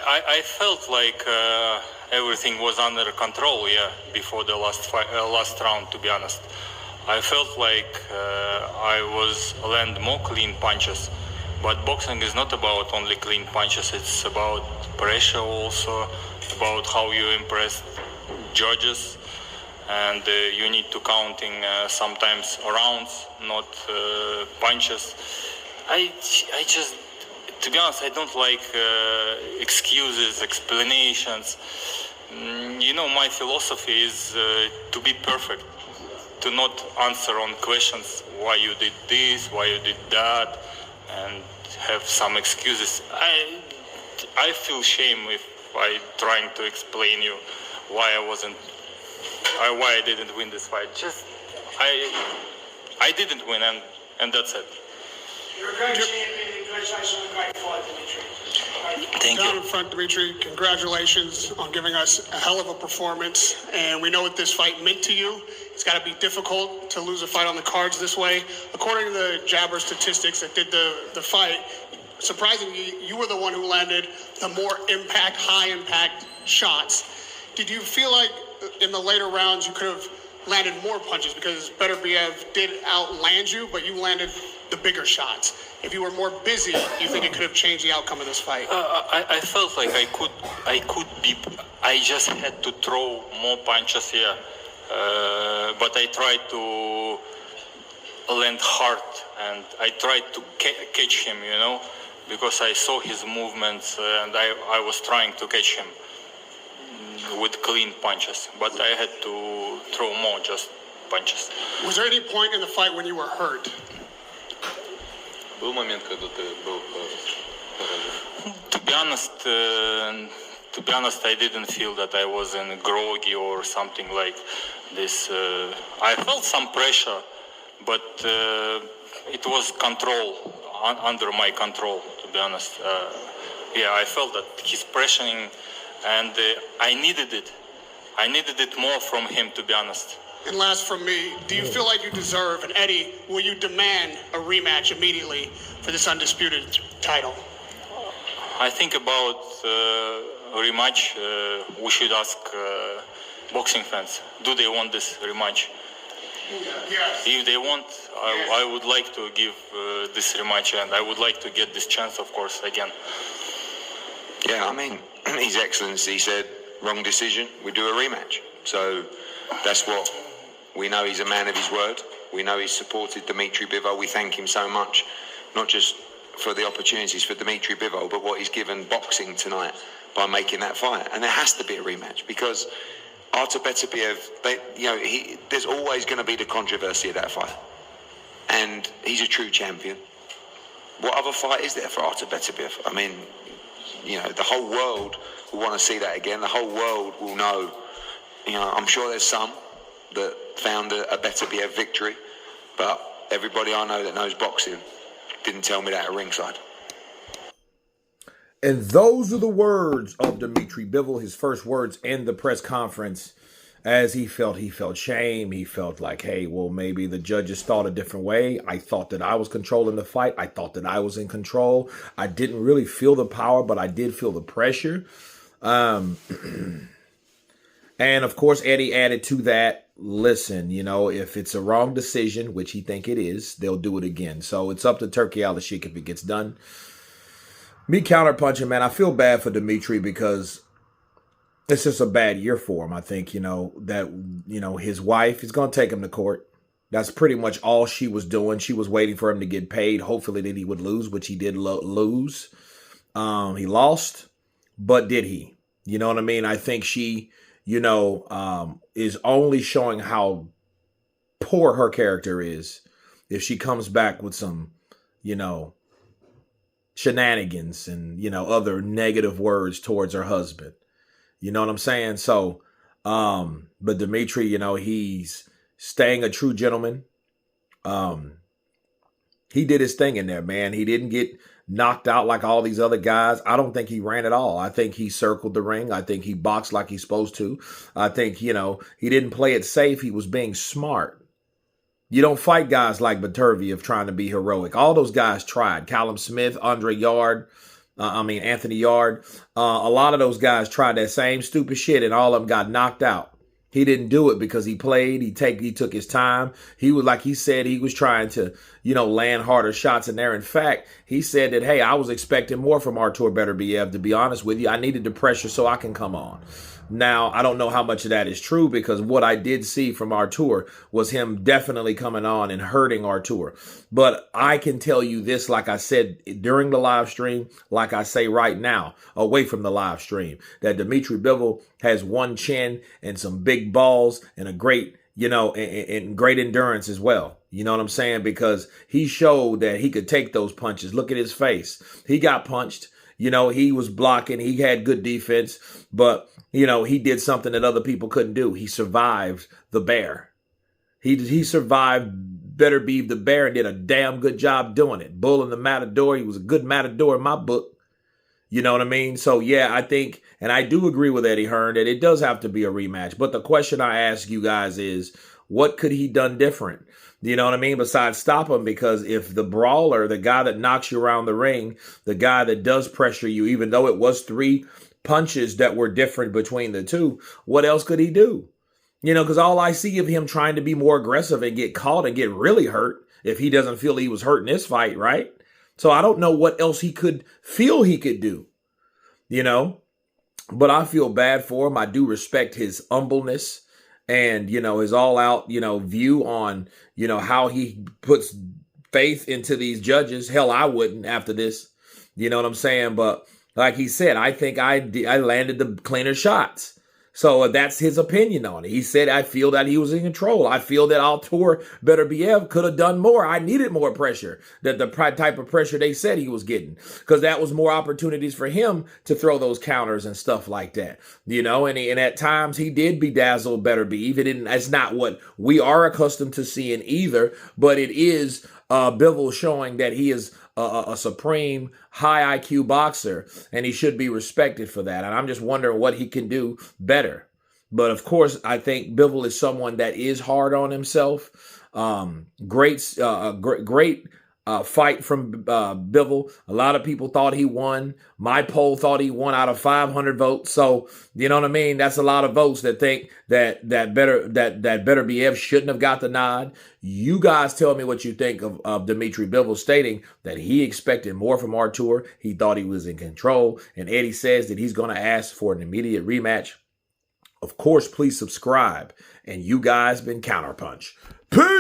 I felt like everything was under control, before the last round, to be honest. I felt like I was land more clean punches, but boxing is not about only clean punches, it's about pressure also, about how you impress judges, and you need to counting sometimes rounds, not punches. I just, to be honest, I don't like excuses, explanations. My philosophy is to be perfect, to not answer on questions why you did this, why you did that, and have some excuses. I feel shame if I trying to explain you why why I didn't win this fight. Just I didn't win, and that's it. You're a great champion. Congratulations on a great fight, Dimitri. Thank you. Down in front, Dimitri, congratulations on giving us a hell of a performance. And we know what this fight meant to you. It's got to be difficult to lose a fight on the cards this way. According to the Jabber statistics that did the fight, surprisingly, you were the one who landed the more impact, high-impact shots. Did you feel like in the later rounds you could have landed more punches? Because Beterbiev did outland you, but you landed the bigger shots. If you were more busy, you think it could have changed the outcome of this fight? I felt like I could be. I just had to throw more punches here, but I tried to land hard, and I tried to catch him, because I saw his movements, and I was trying to catch him with clean punches, but I had to throw more just punches. Was there any point in the fight when you were hurt? Был момент, когда ты был поражен? To be honest, I didn't feel that I was in groggy or something like this. I felt some pressure, but it was under my control, to be honest. I felt that he's pressuring, and I needed it. I needed it more from him, to be honest. And last from me, do you feel like you deserve, and Eddie, will you demand a rematch immediately for this undisputed title? I think about rematch. We should ask boxing fans, do they want this rematch? Yes. If they want, I would like to give this rematch, and I would like to get this chance, of course, again. Yeah, I mean, His Excellency said, wrong decision, we do a rematch. So that's what we know. He's a man of his word. We know he's supported Dimitri Bivol. We thank him so much, not just for the opportunities for Dimitri Bivol, but what he's given boxing tonight by making that fight. And there has to be a rematch because Artur Beterbiev, there's always going to be the controversy of that fight. And he's a true champion. What other fight is there for Artur Beterbiev? I mean, the whole world will want to see that again. The whole world will know. I'm sure there's some that found a Beterbiev victory, but everybody I know that knows boxing didn't tell me that at ringside. And those are the words of Dimitri Bivol, his first words in the press conference, as he felt shame. He felt like, hey, well, maybe the judges thought a different way. I thought that I was controlling the fight. I thought that I was in control. I didn't really feel the power, but I did feel the pressure. And of course, Eddie added to that, listen, if it's a wrong decision, which he think it is, they'll do it again. So it's up to Turki Al-Sheikh if it gets done. Me counterpunching, man, I feel bad for Dimitri because it's just a bad year for him. I think, his wife is going to take him to court. That's pretty much all she was doing. She was waiting for him to get paid, hopefully that he would lose, which he did lose. He lost, but did he? You know what I mean? I think she, is only showing how poor her character is if she comes back with some, shenanigans and, other negative words towards her husband. You know what I'm saying? So, but Dimitri, he's staying a true gentleman. He did his thing in there, man. He didn't get knocked out like all these other guys. I don't think he ran at all. I think he circled the ring. I think he boxed like he's supposed to. I think, he didn't play it safe. He was being smart. You don't fight guys like Beterbiev trying to be heroic. All those guys tried. Callum Smith, Andre Yard, Anthony Yard. A lot of those guys tried that same stupid shit, and all of them got knocked out. He didn't do it because he played. He took his time. He was, like he said, he was trying to, land harder shots in there. In fact, he said that, hey, I was expecting more from Artur Beterbiev, to be honest with you. I needed the pressure so I can come on. Now, I don't know how much of that is true, because what I did see from Artur was him definitely coming on and hurting Artur. But I can tell you this, like I said during the live stream, like I say right now, away from the live stream, that Dmitry Bivol has one chin and some big balls and a great, and great endurance as well. You know what I'm saying? Because he showed that he could take those punches. Look at his face. He got punched. He was blocking. He had good defense, but, he did something that other people couldn't do. He survived the bear. He survived Beterbiev the bear and did a damn good job doing it. Bull in the Matador. He was a good Matador in my book. You know what I mean? So, yeah, I think, and I do agree with Eddie Hearn that it does have to be a rematch. But the question I ask you guys is, what could he done different? You know what I mean? Besides stop him, because if the brawler, the guy that knocks you around the ring, the guy that does pressure you, even though it was 3 punches that were different between the two, what else could he do? Because all I see of him trying to be more aggressive and get caught and get really hurt if he doesn't feel he was hurt in this fight, right? So I don't know what else he could feel he could do, but I feel bad for him. I do respect his humbleness and, his all out, view on, how he puts faith into these judges. Hell, I wouldn't after this. You know what I'm saying? But like he said, I think I landed the cleaner shots. So that's his opinion on it. He said, I feel that he was in control. I feel that Artur Beterbiev could have done more. I needed more pressure, that the type of pressure they said he was getting, because that was more opportunities for him to throw those counters and stuff like that. And at times he did bedazzle Beterbiev. It's not what we are accustomed to seeing either, but it is Bivol showing that he is a supreme high IQ boxer, and he should be respected for that. And I'm just wondering what he can do better. But of course, I think Bivol is someone that is hard on himself. Great fight from Bivol. A lot of people thought he won. My poll thought he won out of 500 votes. So, you know what I mean? That's a lot of votes that think that Beterbiev shouldn't have got the nod. You guys tell me what you think of Dmitry Bivol stating that he expected more from Artur. He thought he was in control. And Eddie says that he's going to ask for an immediate rematch. Of course, please subscribe. And you guys been Counterpunch. Peace!